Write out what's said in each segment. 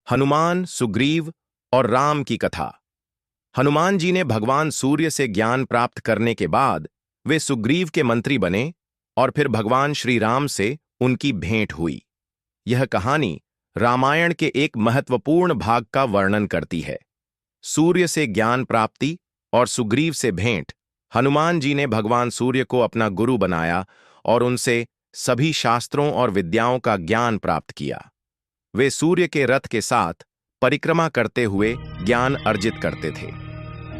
हनुमान, सुग्रीव और राम की कथा। हनुमान जी ने भगवान सूर्य से ज्ञान प्राप्त करने के बाद वे सुग्रीव के मंत्री बने और फिर भगवान श्री राम से उनकी भेंट हुई। यह कहानी रामायण के एक महत्वपूर्ण भाग का वर्णन करती है। सूर्य से ज्ञान प्राप्ति और सुग्रीव से भेंट। हनुमान जी ने भगवान सूर्य को अपना गुरु बनाया और उनसे सभी शास्त्रों और विद्याओं का ज्ञान प्राप्त किया। वे सूर्य के रथ के साथ परिक्रमा करते हुए ज्ञान अर्जित करते थे।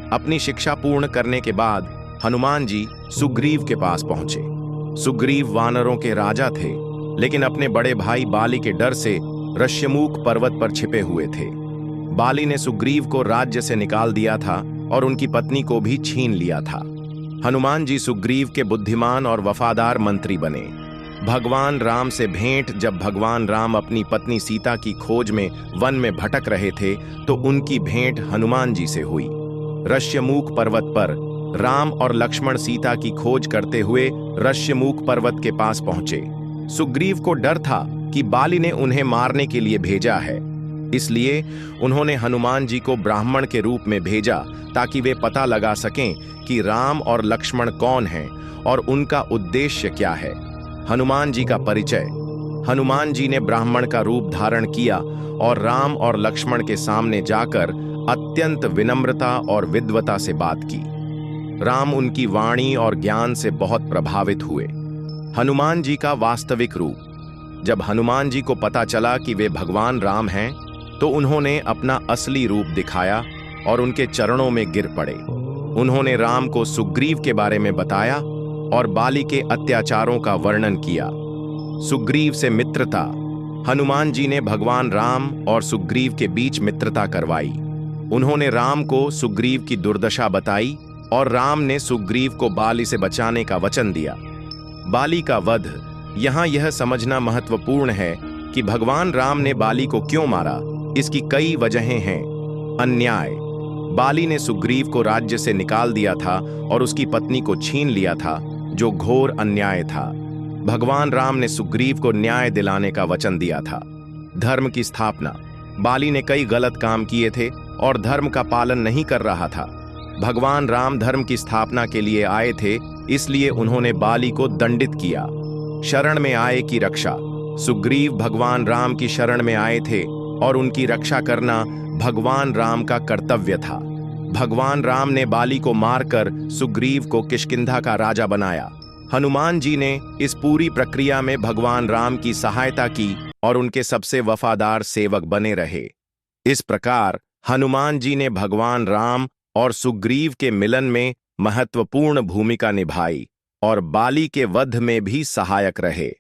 अपनी शिक्षा पूर्ण करने के बाद हनुमान जी सुग्रीव के पास पहुंचे। सुग्रीव वानरों के राजा थे, लेकिन अपने बड़े भाई बाली के डर से ऋष्यमूक पर्वत पर छिपे हुए थे। बाली ने सुग्रीव को राज्य से निकाल दिया था और उनकी पत्नी को भी छीन लिया था। हनुमान जी सुग्रीव के बुद्धिमान और वफादार मंत्री बने। भगवान राम से भेंट। जब भगवान राम अपनी पत्नी सीता की खोज में वन में भटक रहे थे तो उनकी भेंट हनुमान जी से हुई। ऋष्यमूक पर्वत पर राम और लक्ष्मण सीता की खोज करते हुए ऋष्यमूक पर्वत के पास पहुंचे। सुग्रीव को डर था कि बाली ने उन्हें मारने के लिए भेजा है, इसलिए उन्होंने हनुमान जी को ब्राह्मण के रूप में भेजा ताकि वे पता लगा सकें कि राम और लक्ष्मण कौन हैं और उनका उद्देश्य क्या है। हनुमान जी का परिचय। हनुमान जी ने ब्राह्मण का रूप धारण किया और राम और लक्ष्मण के सामने जाकर अत्यंत विनम्रता और विद्वता से बात की। राम उनकी वाणी और ज्ञान से बहुत प्रभावित हुए। हनुमान जी का वास्तविक रूप। जब हनुमान जी को पता चला कि वे भगवान राम हैं, तो उन्होंने अपना असली रूप दिखाया और उनके चरणों में गिर पड़े। उन्होंने राम को सुग्रीव के बारे में बताया और बाली के अत्याचारों का वर्णन किया। सुग्रीव से मित्रता। हनुमान जी ने भगवान राम और सुग्रीव के बीच मित्रता करवाई। उन्होंने राम को सुग्रीव की दुर्दशा बताई और राम ने सुग्रीव को बाली से बचाने का वचन दिया। बाली का वध। यहाँ यह समझना महत्वपूर्ण है कि भगवान राम ने बाली को क्यों मारा। इसकी कई वजहें हैं। अन्याय। बाली ने सुग्रीव को राज्य से निकाल दिया था और उसकी पत्नी को छीन लिया था, जो घोर अन्याय था। भगवान राम ने सुग्रीव को न्याय दिलाने का वचन दिया था। धर्म की स्थापना। बाली ने कई गलत काम किए थे और धर्म का पालन नहीं कर रहा था। भगवान राम धर्म की स्थापना के लिए आए थे, इसलिए उन्होंने बाली को दंडित किया। शरण में आए की रक्षा। सुग्रीव भगवान राम की शरण में आए थे और उनकी रक्षा करना भगवान राम का कर्तव्य था। भगवान राम ने बाली को मारकर सुग्रीव को किष्किंधा का राजा बनाया। हनुमान जी ने इस पूरी प्रक्रिया में भगवान राम की सहायता की और उनके सबसे वफादार सेवक बने रहे। इस प्रकार हनुमान जी ने भगवान राम और सुग्रीव के मिलन में महत्वपूर्ण भूमिका निभाई और बाली के वध में भी सहायक रहे।